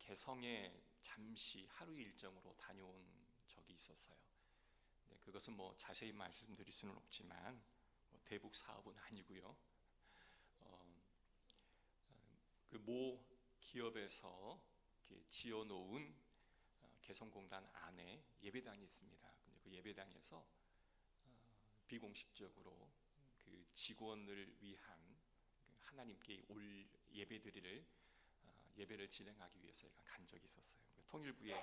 개성에 잠시 하루 일정으로 다녀온 적이 있었어요. 네, 그것은 뭐 자세히 말씀드릴 수는 없지만 대북 사업은 아니고요. 그 모 기업에서 이렇게 지어놓은 개성공단 안에 예배당이 있습니다. 근데 그 예배당에서 비공식적으로 그 직원을 위한 하나님께 올 예배를 진행하기 위해서 간 적이 있었어요. 통일부의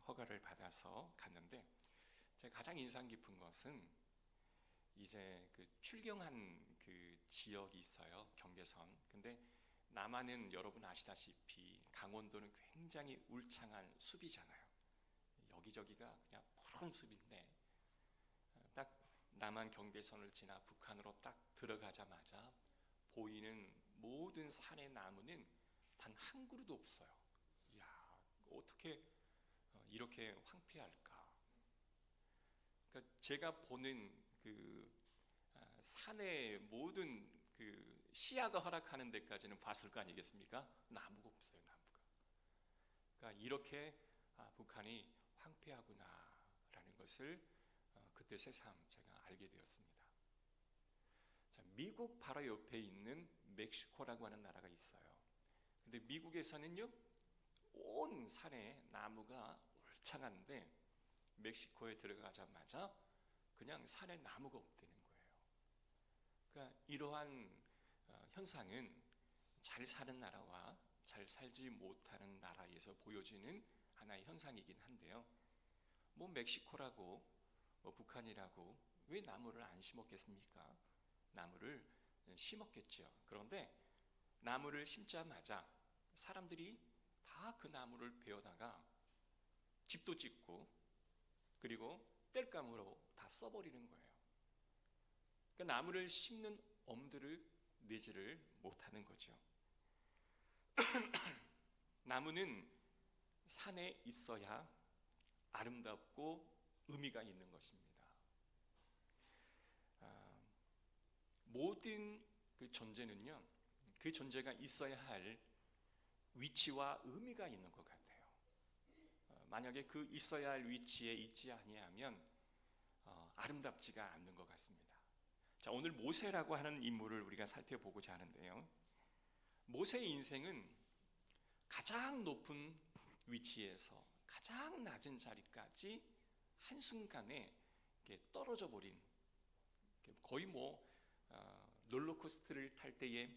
허가를 받아서 갔는데, 제가 가장 인상 깊은 것은 이제 그 출경한 그 지역이 있어요. 경계선. 근데 남한은 여러분 아시다시피 강원도는 굉장히 울창한 숲이잖아요. 여기저기가 그냥 푸른 숲인데, 딱 남한 경계선을 지나 북한으로 딱 들어가자마자 보이는 모든 산의 나무는 단 한 그루도 없어요. 이야, 어떻게 이렇게 황폐할까? 그러니까 제가 보는 그 산의 모든 그 시야가 허락하는 데까지는 봤을 거 아니겠습니까? 나무가 없어요, 나무가. 그러니까 이렇게 북한이 황폐하구나라는 것을 그때 새삼 제가 알게 되었습니다. 자, 미국 바로 옆에 있는 멕시코라고 하는 나라가 있어요. 근데 미국에서는요, 온 산에 나무가 울창한데 멕시코에 들어가자마자 그냥 산에 나무가 없다는 거예요. 그러니까 이러한 현상은 잘 사는 나라와 잘 살지 못하는 나라에서 보여지는 하나의 현상이긴 한데요. 뭐 멕시코라고 북한이라고 왜 나무를 안 심었겠습니까? 나무를 심었겠죠. 그런데 나무를 심자마자 사람들이 다 그 나무를 베어다가 집도 짓고 그리고 땔감으로 다 써버리는 거예요. 그러니까 나무를 심는 엄두를 내지를 못하는 거죠. 나무는 산에 있어야 아름답고 의미가 있는 것입니다. 모든 그 존재는요, 그 존재가 있어야 할 위치와 의미가 있는 것 같아요. 만약에 그 있어야 할 위치에 있지 아니하면 아름답지가 않는 것 같습니다. 자, 오늘 모세라고 하는 인물을 우리가 살펴보고자 하는데요. 모세의 인생은 가장 높은 위치에서 가장 낮은 자리까지 한순간에 떨어져 버린, 거의 뭐 롤러코스터를 탈 때에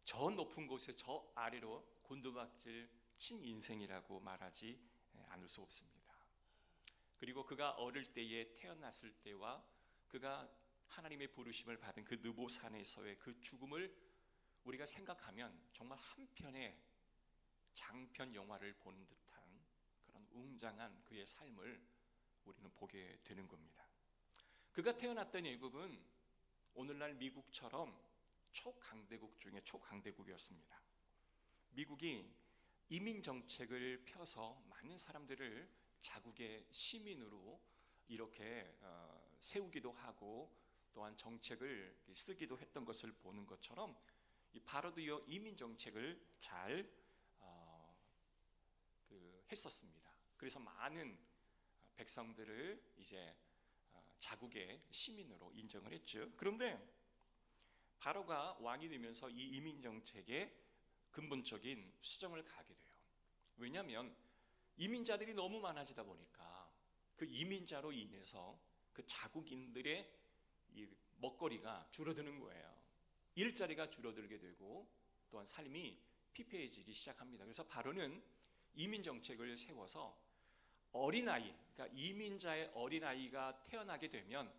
저 높은 곳에 저 아래로 곤두박질 친 인생이라고 말하지 않을 수 없습니다. 그리고 그가 어릴 때에 태어났을 때와 그가 하나님의 부르심을 받은 그 느보산에서의 그 죽음을 우리가 생각하면 정말 한편의 장편 영화를 보는 듯한 그런 웅장한 그의 삶을 우리는 보게 되는 겁니다. 그가 태어났던 애국은 오늘날 미국처럼 초강대국 중에 초강대국이었습니다. 미국이 이민 정책을 펴서 많은 사람들을 자국의 시민으로 이렇게 세우기도 하고 또한 정책을 쓰기도 했던 것을 보는 것처럼 바로도 이민 정책을 잘 했었습니다. 그래서 많은 백성들을 이제 자국의 시민으로 인정을 했죠. 그런데 바로가 왕이 되면서 이 이민 정책에 근본적인 수정을 가게 돼요. 왜냐하면 이민자들이 너무 많아지다 보니까 그 이민자로 인해서 그 자국인들의 이 먹거리가 줄어드는 거예요. 일자리가 줄어들게 되고 또한 삶이 피폐해지기 시작합니다. 그래서 바로는 이민 정책을 세워서 어린아이, 그러니까 이민자의 어린아이가 태어나게 되면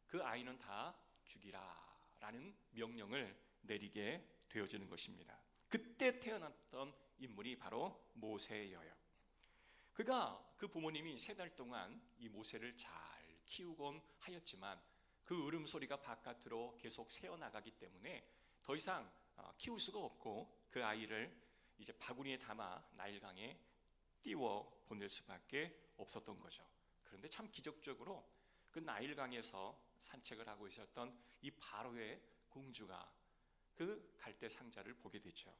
그 아이는 다 죽이라라는 명령을 내리게 되어지는 것입니다. 그때 태어났던 인물이 바로 모세예요. 그가 그 부모님이 3달 동안 이 모세를 잘 키우곤 하였지만 그 울음소리가 바깥으로 계속 새어나가기 때문에 더 이상 키울 수가 없고 그 아이를 이제 바구니에 담아 나일강에 띄워 보낼 수밖에 없었던 거죠. 그런데 참 기적적으로 그 나일강에서 산책을 하고 있었던 이 바로의 공주가 그 갈대 상자를 보게 되죠.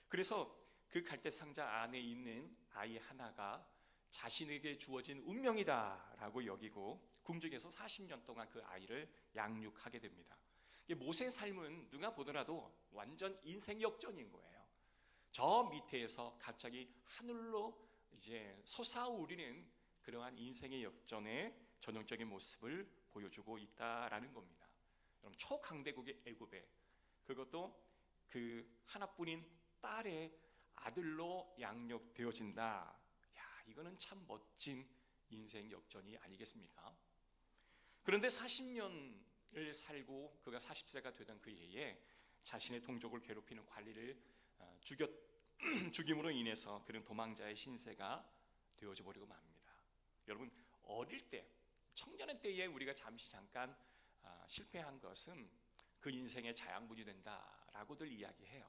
그래서 그 갈대 상자 안에 있는 아이 하나가 자신에게 주어진 운명이다라고 여기고 궁중에서 40년 동안 그 아이를 양육하게 됩니다. 모세의 삶은 누가 보더라도 완전 인생 역전인 거예요. 저 밑에서 갑자기 하늘로 이제 솟아오르는 그러한 인생의 역전의 전형적인 모습을 보여주고 있다라는 겁니다. 여러분, 초강대국의 애굽에, 그것도 그 하나뿐인 딸의 아들로 양육되어진다. 야, 이거는 참 멋진 인생 역전이 아니겠습니까? 그런데 40년을 살고 그가 40세가 되던 그 해에 자신의 동족을 괴롭히는 관리를 죽임으로 인해서 그런 도망자의 신세가 되어져 버리고 맙니다. 여러분, 어릴 때, 청년의 때에 우리가 잠깐 실패한 것은 그 인생의 자양분이 된다라고들 이야기해요.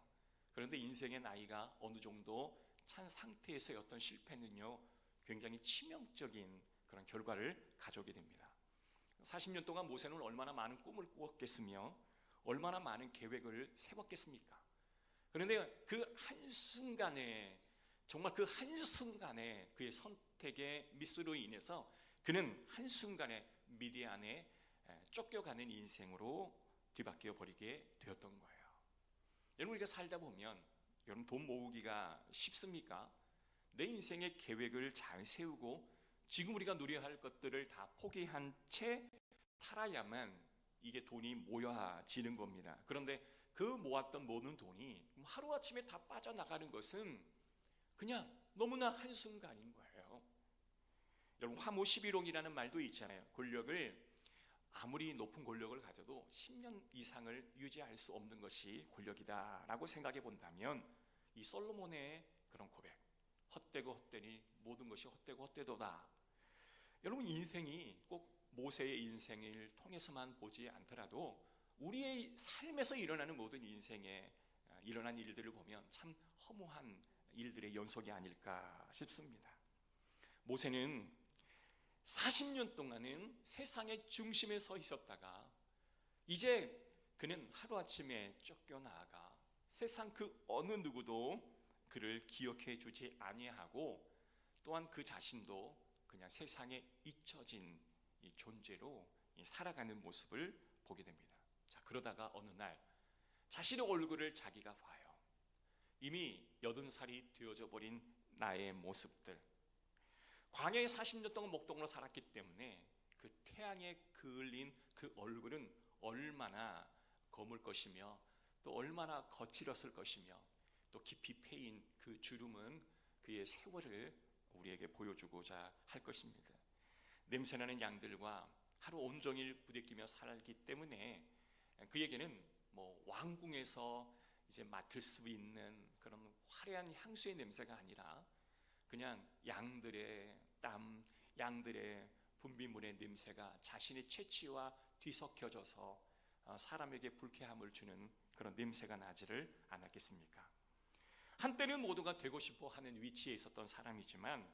그런데 인생의 나이가 어느 정도 찬 상태에서의 어떤 실패는요, 굉장히 치명적인 그런 결과를 가져오게 됩니다. 40년 동안 모세는 얼마나 많은 꿈을 꾸었겠으며 얼마나 많은 계획을 세웠겠습니까? 그런데 그 한순간에, 정말 그 한순간에 그의 선택의 미스로 인해서 그는 한순간에 미디안에 쫓겨가는 인생으로 뒤바뀌어 버리게 되었던 거예요. 여러분, 우리가 살다 보면, 여러분, 돈 모으기가 쉽습니까? 내 인생의 계획을 잘 세우고 지금 우리가 누려야 할 것들을 다 포기한 채 살아야만 이게 돈이 모여지는 겁니다. 그런데 그 모았던 모든 돈이 하루아침에 다 빠져나가는 것은 그냥 너무나 한순간인 거예요. 여러분, 화무 11홍이라는 말도 있잖아요. 권력을, 아무리 높은 권력을 가져도 10년 이상을 유지할 수 없는 것이 권력이다라고 생각해 본다면, 이 솔로몬의 그런 고백, 헛되고 헛되니 모든 것이 헛되고 헛되도다. 여러분, 인생이 꼭 모세의 인생을 통해서만 보지 않더라도 우리의 삶에서 일어나는 모든 인생에 일어난 일들을 보면 참 허무한 일들의 연속이 아닐까 싶습니다. 모세는 40년 동안은 세상의 중심에 서 있었다가 이제 그는 하루아침에 쫓겨나가 세상 그 어느 누구도 그를 기억해 주지 아니하고 또한 그 자신도 그냥 세상에 잊혀진 이 존재로 살아가는 모습을 보게 됩니다. 자, 그러다가 어느 날 자신의 얼굴을 자기가 봐요. 이미 80살이 되어져 버린 나의 모습들, 광야에 40년 동안 목동으로 살았기 때문에 그 태양에 그을린 그 얼굴은 얼마나 검을 것이며 또 얼마나 거칠었을 것이며 또 깊이 패인 그 주름은 그의 세월을 우리에게 보여주고자 할 것입니다. 냄새나는 양들과 하루 온종일 부대끼며 살기 때문에 그에게는 뭐 왕궁에서 이제 맡을 수 있는 그런 화려한 향수의 냄새가 아니라 그냥 양들의 땀, 양들의 분비물의 냄새가 자신의 체취와 뒤섞여져서 사람에게 불쾌함을 주는 그런 냄새가 나지를 않았겠습니까? 한때는 모두가 되고 싶어 하는 위치에 있었던 사람이지만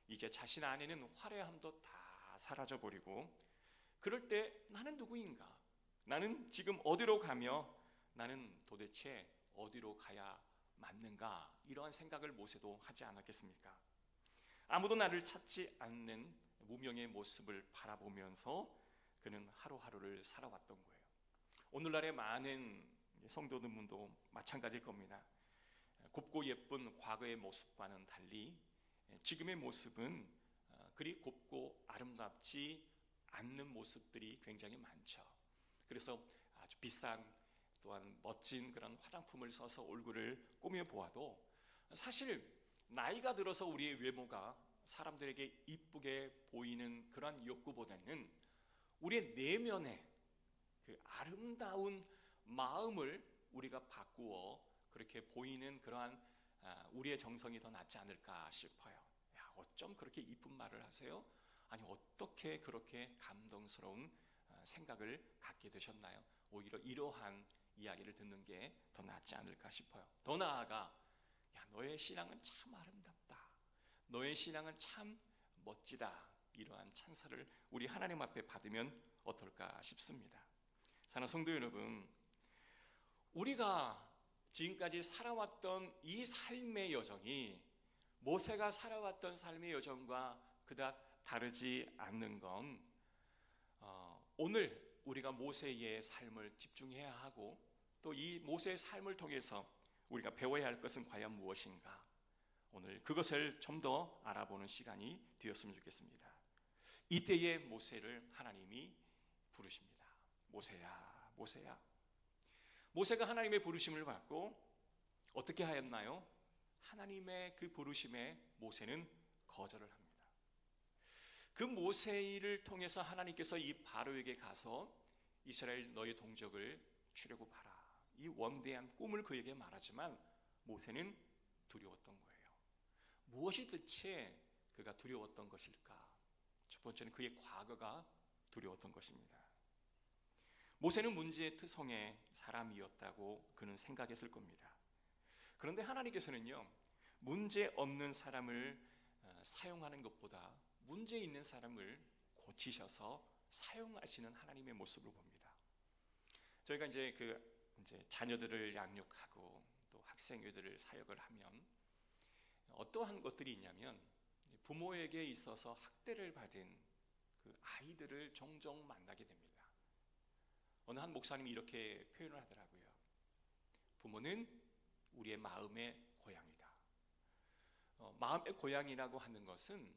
이제 자신 안에는 화려함도 다 사라져버리고, 그럴 때 나는 누구인가? 나는 지금 어디로 가며 나는 도대체 어디로 가야 맞는가? 이러한 생각을 모세도 하지 않았겠습니까? 아무도 나를 찾지 않는 무명의 모습을 바라보면서 그는 하루하루를 살아왔던 거예요. 오늘날의 많은 성도들도 마찬가지일 겁니다. 곱고 예쁜 과거의 모습과는 달리 지금의 모습은 그리 곱고 아름답지 않는 모습들이 굉장히 많죠. 그래서 아주 비싼 또한 멋진 그런 화장품을 써서 얼굴을 꾸며 보아도 사실 나이가 들어서 우리의 외모가 사람들에게 이쁘게 보이는 그런 욕구보다는 우리의 내면의 그 아름다운 마음을 우리가 바꾸어 그렇게 보이는 그러한 우리의 정성이 더 낫지 않을까 싶어요. 야, 어쩜 그렇게 이쁜 말을 하세요? 아니, 어떻게 그렇게 감동스러운 생각을 갖게 되셨나요? 오히려 이러한 이야기를 듣는 게 더 낫지 않을까 싶어요. 더 나아가, 야, 너의 신앙은 참 아름답다, 너의 신앙은 참 멋지다, 이러한 찬사를 우리 하나님 앞에 받으면 어떨까 싶습니다. 사랑하는 성도 여러분, 우리가 지금까지 살아왔던 이 삶의 여정이 모세가 살아왔던 삶의 여정과 그닥 다르지 않는 건 오늘 우리가 모세의 삶을 집중해야 하고 또 이 모세의 삶을 통해서 우리가 배워야 할 것은 과연 무엇인가, 오늘 그것을 좀 더 알아보는 시간이 되었으면 좋겠습니다. 이때의 모세를 하나님이 부르십니다. 모세야, 모세야. 모세가 하나님의 부르심을 받고 어떻게 하였나요? 하나님의 그 부르심에 모세는 거절을 합니다. 그 모세를 통해서 하나님께서 이 바로에게 가서 이스라엘 너의 동족을 주려고 봐라, 이 원대한 꿈을 그에게 말하지만 모세는 두려웠던 거예요. 무엇이 대체 그가 두려웠던 것일까? 첫 번째는 그의 과거가 두려웠던 것입니다. 모세는 문제투성의 사람이었다고 그는 생각했을 겁니다. 그런데 하나님께서는요, 문제 없는 사람을 사용하는 것보다 문제 있는 사람을 고치셔서 사용하시는 하나님의 모습을 봅니다. 저희가 이제 자녀들을 양육하고 또 학생들을 사역을 하면 어떠한 것들이 있냐면, 부모에게 있어서 학대를 받은 그 아이들을 종종 만나게 됩니다. 어느 한 목사님이 이렇게 표현을 하더라고요. 부모는 우리의 마음의 고향이다. 마음의 고향이라고 하는 것은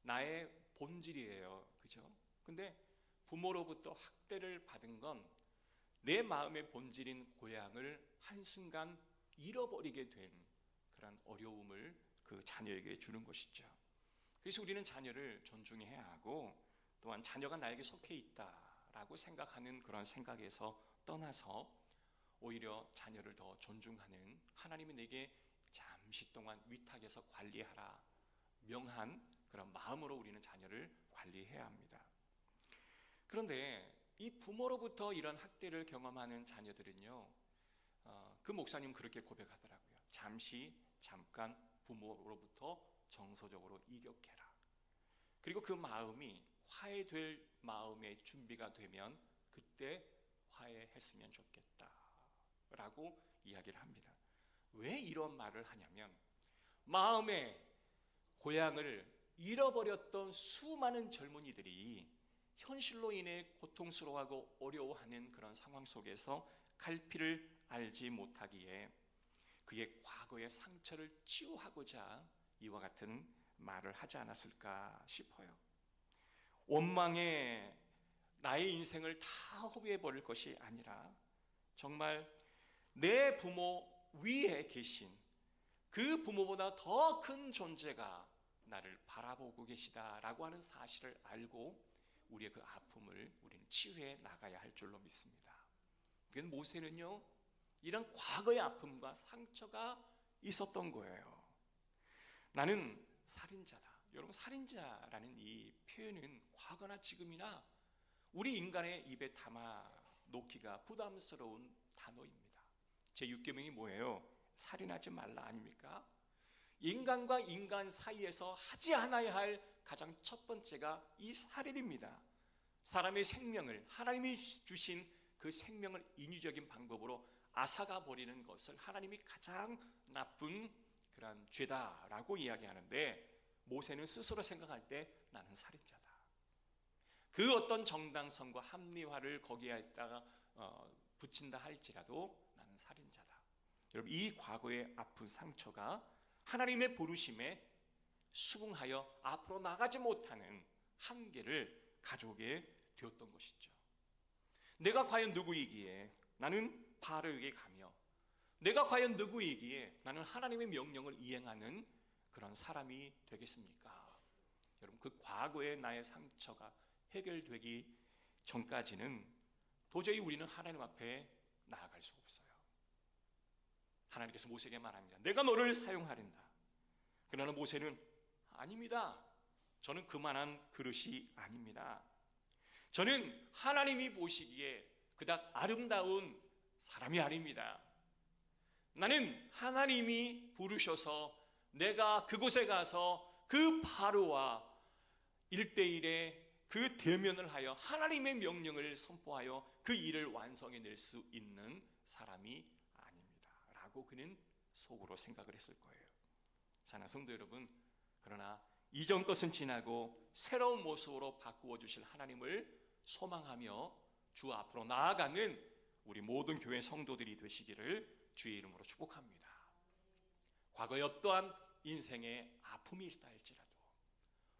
나의 본질이에요. 그죠? 근데 부모로부터 학대를 받은 건 내 마음의 본질인 고향을 한순간 잃어버리게 된 그런 어려움을 그 자녀에게 주는 것이죠. 그래서 우리는 자녀를 존중해야 하고, 또한 자녀가 나에게 속해 있다라고 생각하는 그런 생각에서 떠나서 오히려 자녀를 더 존중하는, 하나님이 내게 잠시 동안 위탁해서 관리하라 명한 그런 마음으로 우리는 자녀를 관리해야 합니다. 그런데 이 부모로부터 이런 학대를 경험하는 자녀들은요, 그 목사님 그렇게 고백하더라고요. 잠깐 부모로부터 정서적으로 이격해라. 그리고 그 마음이 화해될 마음의 준비가 되면 그때 화해했으면 좋겠다 라고 이야기를 합니다. 왜 이런 말을 하냐면, 마음의 고향을 잃어버렸던 수많은 젊은이들이 현실로 인해 고통스러워하고 어려워하는 그런 상황 속에서 갈피를 알지 못하기에 그의 과거의 상처를 치유하고자 이와 같은 말을 하지 않았을까 싶어요. 원망에 나의 인생을 다 허비해버릴 것이 아니라 정말 내 부모 위에 계신 그 부모보다 더 큰 존재가 나를 바라보고 계시다라고 하는 사실을 알고 우리의 그 아픔을 우리는 치유해 나가야 할 줄로 믿습니다. 그래서 모세는요, 이런 과거의 아픔과 상처가 있었던 거예요. 나는 살인자다. 여러분, 살인자라는 이 표현은 과거나 지금이나 우리 인간의 입에 담아 놓기가 부담스러운 단어입니다. 제6계명이 뭐예요? 살인하지 말라 아닙니까? 인간과 인간 사이에서 하지 않아야 할 가장 첫 번째가 이 살인입니다. 사람의 생명을, 하나님이 주신 그 생명을 인위적인 방법으로 앗아가 버리는 것을 하나님이 가장 나쁜 그런 죄다라고 이야기하는데, 모세는 스스로 생각할 때 나는 살인자다. 그 어떤 정당성과 합리화를 거기에다가 붙인다 할지라도 나는 살인자다. 여러분, 이 과거의 아픈 상처가 하나님의 부르심에 수긍하여 앞으로 나가지 못하는 한계를 가져오게 되었던 것이죠. 내가 과연 누구이기에 나는 바로에게 가며, 내가 과연 누구이기에 나는 하나님의 명령을 이행하는 그런 사람이 되겠습니까? 여러분, 그 과거의 나의 상처가 해결되기 전까지는 도저히 우리는 하나님 앞에 나아갈 수 없어요. 하나님께서 모세에게 말합니다. 내가 너를 사용하린다. 그러나 모세는 아닙니다. 저는 그만한 그릇이 아닙니다. 저는 하나님이 보시기에 그닥 아름다운 사람이 아닙니다. 나는 하나님이 부르셔서 내가 그곳에 가서 그 바로와 1대1의 그 대면을 하여 하나님의 명령을 선포하여 그 일을 완성해낼 수 있는 사람이 아닙니다 라고 그는 속으로 생각을 했을 거예요. 사랑하는 성도 여러분, 그러나 이전 것은 지나고 새로운 모습으로 바꾸어 주실 하나님을 소망하며 주 앞으로 나아가는 우리 모든 교회 성도들이 되시기를 주의 이름으로 축복합니다. 과거에 어떠한 인생의 아픔이 있다 할지라도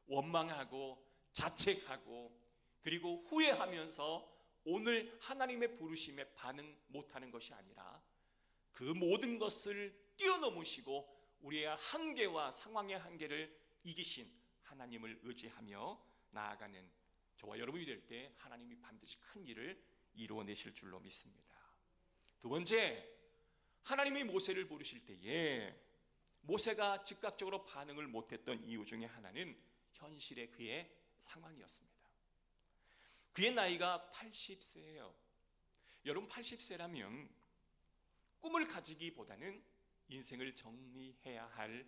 원망하고 자책하고 그리고 후회하면서 오늘 하나님의 부르심에 반응 못하는 것이 아니라 그 모든 것을 뛰어넘으시고 우리의 한계와 상황의 한계를 이기신 하나님을 의지하며 나아가는 저와 여러분이 될 때 하나님이 반드시 큰 일을 이루어내실 줄로 믿습니다. 두 번째, 하나님이 모세를 부르실 때에 모세가 즉각적으로 반응을 못했던 이유 중에 하나는 현실의 그의 상황이었습니다. 그의 나이가 80세예요. 여러분, 80세라면 꿈을 가지기보다는 인생을 정리해야 할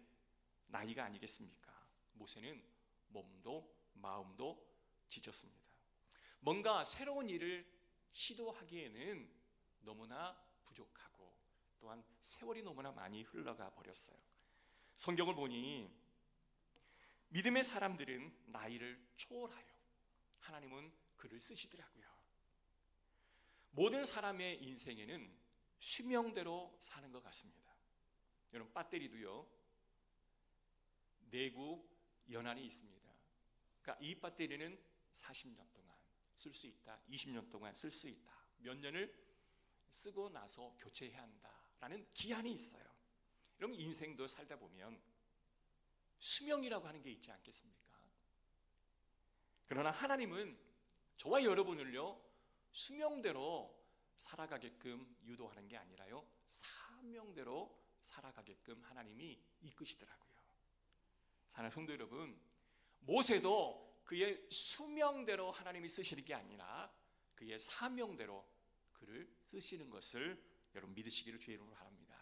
나이가 아니겠습니까? 모세는 몸도 마음도 지쳤습니다. 뭔가 새로운 일을 시도하기에는 너무나 부족하고 또한 세월이 너무나 많이 흘러가 버렸어요. 성경을 보니 믿음의 사람들은 나이를 초월하여 하나님은 그를 쓰시더라고요. 모든 사람의 인생에는 수명대로 사는 것 같습니다. 여러분, 배터리도요, 내구 연한이 있습니다. 그러니까 이 배터리는 40년 동안 쓸 수 있다, 20년 동안 쓸 수 있다, 몇 년을 쓰고 나서 교체해야 한다라는 기한이 있어요. 여러분, 인생도 살다 보면 수명이라고 하는 게 있지 않겠습니까? 그러나 하나님은 저와 여러분을요, 수명대로 살아가게끔 유도하는 게 아니라요, 사명대로 살아가게끔 하나님이 이끄시더라고요. 사랑하는 성도 여러분, 모세도 그의 수명대로 하나님이 쓰시는 게 아니라 그의 사명대로 그를 쓰시는 것을 여러분 믿으시기를 주의 이름으로 바랍니다.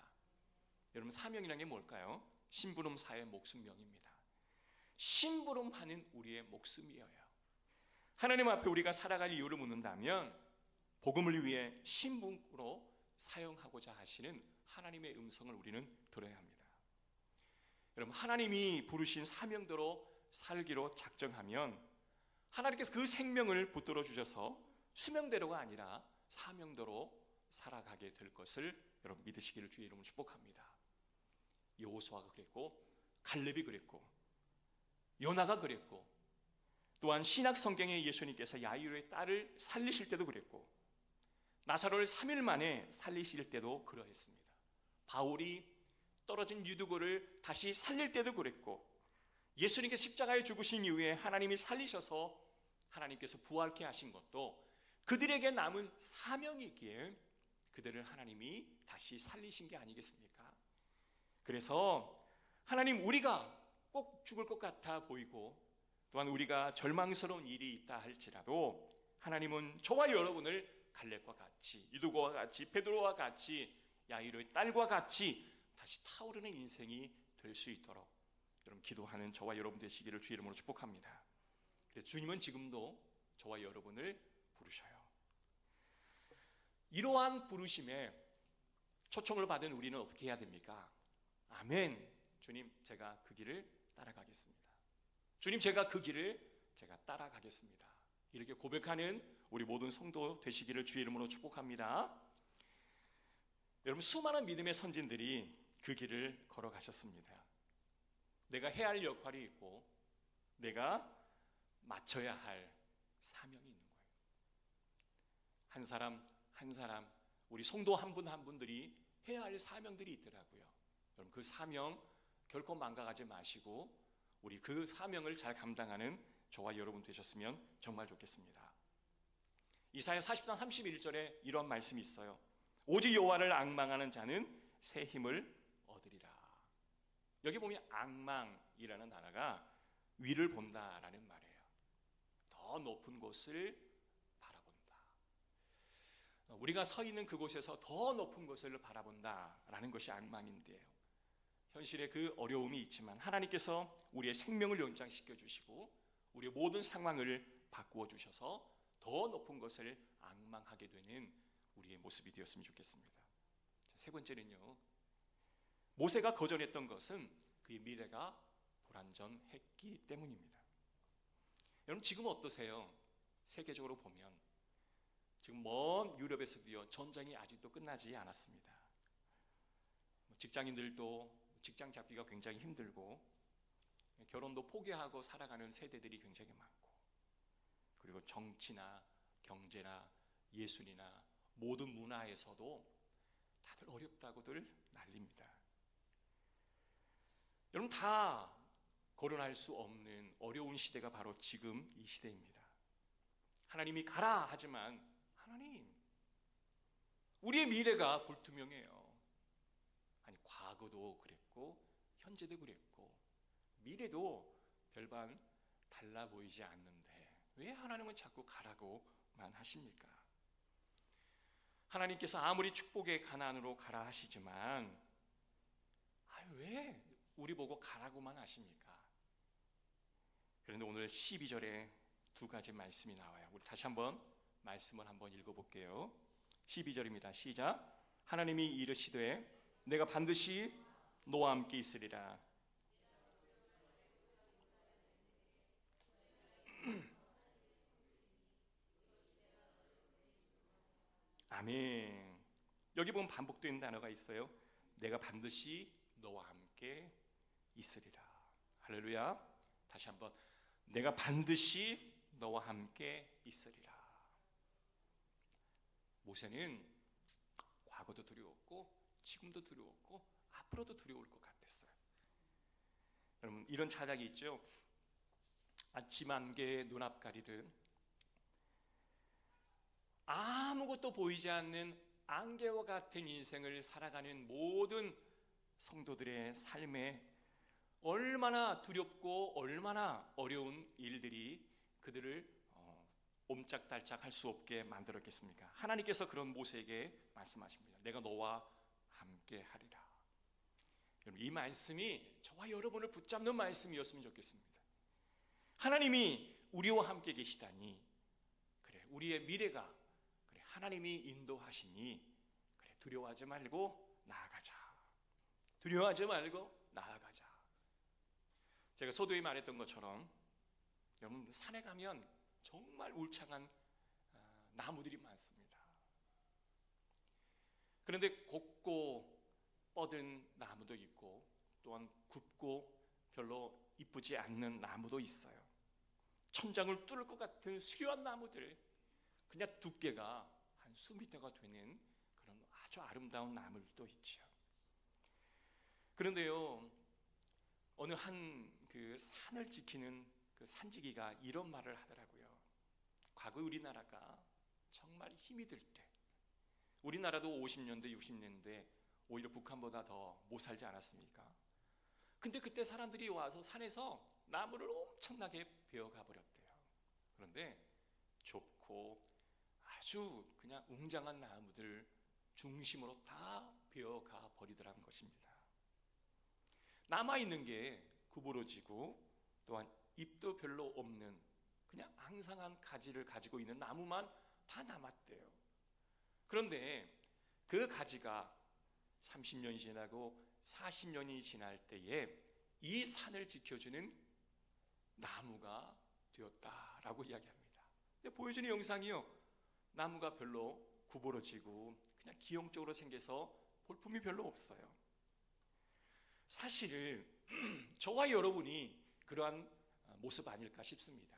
여러분, 사명이라는 게 뭘까요? 심부름사의 목숨명입니다. 심부름하는 우리의 목숨이에요. 하나님 앞에 우리가 살아갈 이유를 묻는다면 복음을 위해 심부름으로 사용하고자 하시는 하나님의 음성을 우리는 들어야 합니다. 여러분, 하나님이 부르신 사명대로 살기로 작정하면 하나님께서 그 생명을 붙들어 주셔서 수명대로가 아니라 사명대로 살아가게 될 것을 여러분 믿으시기를 주의 이름으로 축복합니다. 여호수아가 그랬고, 갈렙이 그랬고, 요나가 그랬고, 또한 신약 성경에 예수님께서 야이로의 딸을 살리실 때도 그랬고, 나사로를 3일 만에 살리실 때도 그러했습니다. 바울이 떨어진 유두고를 다시 살릴 때도 그랬고, 예수님께서 십자가에 죽으신 이후에 하나님이 살리셔서 하나님께서 부활케 하신 것도 그들에게 남은 사명이 있기에 그들을 하나님이 다시 살리신 게 아니겠습니까? 그래서 하나님, 우리가 꼭 죽을 것 같아 보이고 또한 우리가 절망스러운 일이 있다 할지라도 하나님은 저와 여러분을 갈렙과 같이, 유두고와 같이, 베드로와 같이, 야이로의 딸과 같이 다시 타오르는 인생이 될 수 있도록 여러분 기도하는 저와 여러분 되시기를 주의 이름으로 축복합니다. 그래서 주님은 지금도 저와 여러분을 부르셔요. 이러한 부르심에 초청을 받은 우리는 어떻게 해야 됩니까? 아멘. 주님, 제가 그 길을 따라가겠습니다. 주님, 제가 그 길을 따라가겠습니다. 이렇게 고백하는 우리 모든 성도 되시기를 주의 이름으로 축복합니다. 여러분, 수많은 믿음의 선진들이 그 길을 걸어가셨습니다. 내가 해야 할 역할이 있고 내가 맞춰야 할 사명이 있는 거예요. 한 사람 한 사람, 우리 성도 한 분 한 분들이 해야 할 사명들이 있더라고요. 여러분, 그 사명 결코 망각하지 마시고 우리 그 사명을 잘 감당하는 저와 여러분 되셨으면 정말 좋겠습니다. 이사야 40장 31절에 이런 말씀이 있어요. 오직 여호와를 앙망하는 자는 새 힘을 얻으리라. 여기 보면 앙망이라는 단어가 위를 본다라는 말이에요. 더 높은 곳을 바라본다. 우리가 서 있는 그곳에서 더 높은 곳을 바라본다라는 것이 앙망인데요. 현실에 그 어려움이 있지만 하나님께서 우리의 생명을 연장시켜 주시고 우리의 모든 상황을 바꾸어 주셔서 더 높은 것을 앙망하게 되는 우리의 모습이 되었으면 좋겠습니다. 세 번째는요, 모세가 거절했던 것은 그의 미래가 불안전했기 때문입니다. 여러분 지금 어떠세요? 세계적으로 보면 지금 먼 유럽에서도요, 전쟁이 아직도 끝나지 않았습니다. 직장인들도 직장 잡기가 굉장히 힘들고 결혼도 포기하고 살아가는 세대들이 굉장히 많고, 그리고 정치나 경제나 예술이나 모든 문화에서도 다들 어렵다고들 난립니다. 여러분 다 거론할 수 없는 어려운 시대가 바로 지금 이 시대입니다. 하나님이 가라 하지만 하나님, 우리의 미래가 불투명해요. 아니 과거도 그랬고 현재도 그랬고 미래도 별반 달라 보이지 않는데 왜 하나님은 자꾸 가라고만 하십니까? 하나님께서 아무리 축복의 가나안으로 가라 하시지만 왜 우리 보고 가라고만 하십니까? 그런데 오늘 12절에 두 가지 말씀이 나와요. 우리 다시 한번 말씀을 한번 읽어볼게요. 12절입니다. 시작. 하나님이 이르시되 내가 반드시 너와 함께 있으리라. 아멘. 여기 보면 반복되는 단어가 있어요. 내가 반드시 너와 함께 있으리라. 할렐루야. 다시 한번, 내가 반드시 너와 함께 있으리라. 모세는 과거도 두려웠고 지금도 두려웠고 앞으로도 두려울 것 같았어요. 여러분 이런 찬양이 있죠. 아침 안개 눈앞 가리듯 아무것도 보이지 않는 안개와 같은 인생을 살아가는 모든 성도들의 삶에 얼마나 두렵고 얼마나 어려운 일들이 그들을 옴짝달짝 할 수 없게 만들었겠습니까? 하나님께서 그런 모세에게 말씀하십니다. 내가 너와 함께 하리라. 여러분 이 말씀이 저와 여러분을 붙잡는 말씀이었으면 좋겠습니다. 하나님이 우리와 함께 계시다니, 그래 우리의 미래가 그래 하나님이 인도하시니 그래 두려워하지 말고 나아가자. 두려워하지 말고 나아가자. 제가 서두에 말했던 것처럼 여러분 산에 가면 정말 울창한 나무들이 많습니다. 그런데 곱고 뻗은 나무도 있고 또한 굽고 별로 이쁘지 않는 나무도 있어요. 천장을 뚫을 것 같은 수려한 나무들, 그냥 두께가 한 수미터가 되는 그런 아주 아름다운 나무들도 있죠. 그런데요, 어느 한 그 산을 지키는 그 산지기가 이런 말을 하더라고요. 과거 우리나라가 정말 힘이 들 때, 우리나라도 50년대 60년대 오히려 북한보다 더 못 살지 않았습니까? 근데 그때 사람들이 와서 산에서 나무를 엄청나게 베어가 버렸대요. 그런데 좁고 아주 그냥 웅장한 나무들 중심으로 다 베어가 버리더라는 것입니다. 남아있는 게 구부러지고 또한 잎도 별로 없는 그냥 앙상한 가지를 가지고 있는 나무만 다 남았대요. 그런데 그 가지가 30년이 지나고 40년이 지날 때에 이 산을 지켜주는 나무가 되었다라고 이야기합니다. 근데 보여주는 영상이요, 나무가 별로 구부러지고 그냥 기형적으로 생겨서 볼품이 별로 없어요. 사실 저와 여러분이 그러한 모습 아닐까 싶습니다.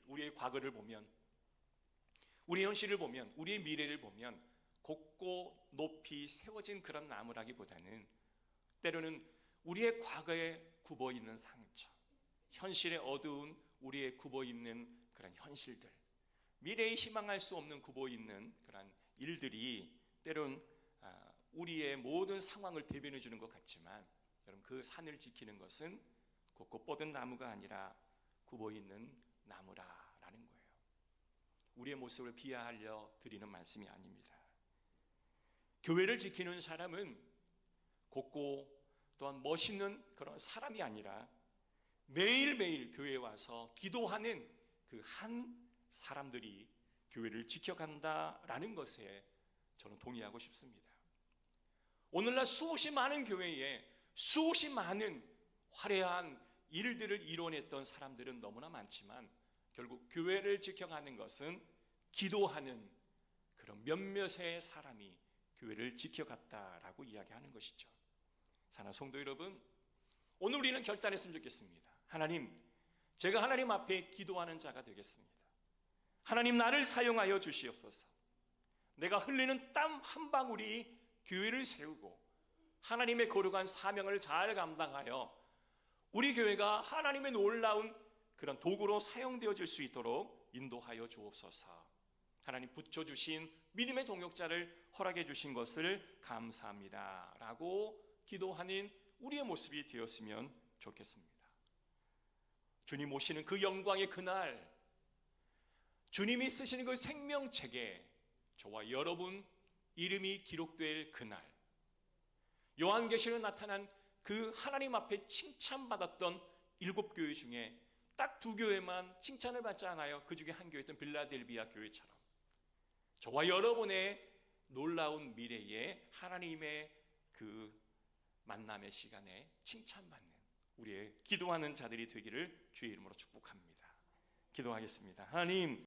우리의 과거를 보면, 우리의 현실을 보면, 우리의 미래를 보면 곱고 높이 세워진 그런 나무라기보다는 때로는 우리의 과거에 굽어있는 상처, 현실에 어두운 우리의 굽어있는 그런 현실들, 미래에 희망할 수 없는 굽어있는 그런 일들이 때로는 우리의 모든 상황을 대변해 주는 것 같지만, 여러분 그 산을 지키는 것은 곱고 뻗은 나무가 아니라 굽어있는 나무라라는 거예요. 우리의 모습을 비하하려 드리는 말씀이 아닙니다. 교회를 지키는 사람은 곱고 또한 멋있는 그런 사람이 아니라 매일매일 교회에 와서 기도하는 그 한 사람들이 교회를 지켜간다라는 것에 저는 동의하고 싶습니다. 오늘날 수없이 많은 교회에 수없이 많은 화려한 일들을 이뤄냈던 사람들은 너무나 많지만 결국 교회를 지켜가는 것은 기도하는 그런 몇몇의 사람이 교회를 지켜갔다라고 이야기하는 것이죠. 사랑하는 성도 여러분, 오늘 우리는 결단했으면 좋겠습니다. 하나님, 제가 하나님 앞에 기도하는 자가 되겠습니다. 하나님, 나를 사용하여 주시옵소서. 내가 흘리는 땀 한 방울이 교회를 세우고 하나님의 거룩한 사명을 잘 감당하여 우리 교회가 하나님의 놀라운 그런 도구로 사용되어질 수 있도록 인도하여 주옵소서. 하나님, 붙여주신 믿음의 동역자를 허락해 주신 것을 감사합니다 라고 기도하는 우리의 모습이 되었으면 좋겠습니다. 주님 오시는 그 영광의 그날, 주님이 쓰시는 그 생명책에 저와 여러분 이름이 기록될 그날, 요한계시록에 나타난 그 하나님 앞에 칭찬받았던 7교회 중에 딱 2교회만 칭찬을 받지 않아요. 그 중에 한 교회였던 빌라델비아 교회처럼 저와 여러분의 놀라운 미래에 하나님의 그 만남의 시간에 칭찬받는 우리의 기도하는 자들이 되기를 주의 이름으로 축복합니다. 기도하겠습니다. 하나님,